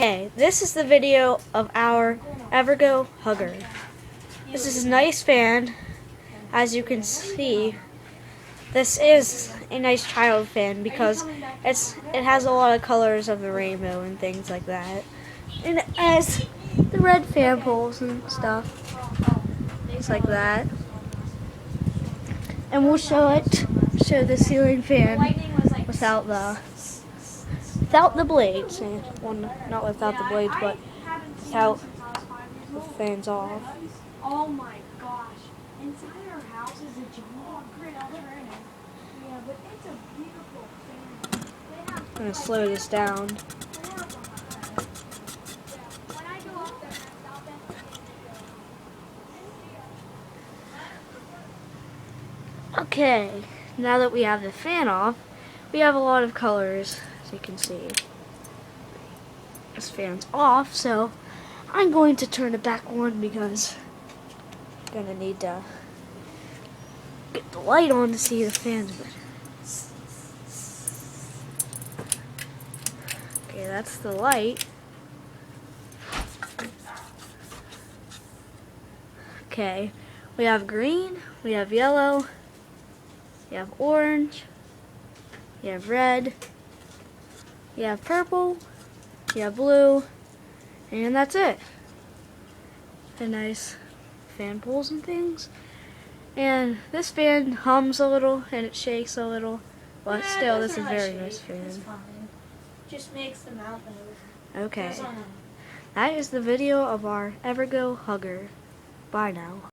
Okay, this is the video of our Evergo Hugger. This is a nice fan. As you can see, this is a nice child fan because it has a lot of colors of the rainbow and things like that. And it has the red fan poles and stuff. Things like that. And we'll show the ceiling fan without the blades. Well, not without the blades, but without the fans off. Oh my gosh. Inside our house is a jungle grid alternative. Yeah, but it's a beautiful thing. I'm going to slow this down. When I go up there and stop it. Okay, now that we have the fan off, we have a lot of colors, as you can see. This fan's off, so I'm going to turn it back on because I'm going to need to get the light on to see the fans better. Okay, that's the light. Okay, we have green, we have yellow, you have orange, you have red, you have purple, you have blue, and that's it. The nice fan poles and things. And this fan hums a little and it shakes a little, but still this is a very nice fan. It's fine. Just makes the mouth move. Okay, that is the video of our Evergo Hugger. Bye now.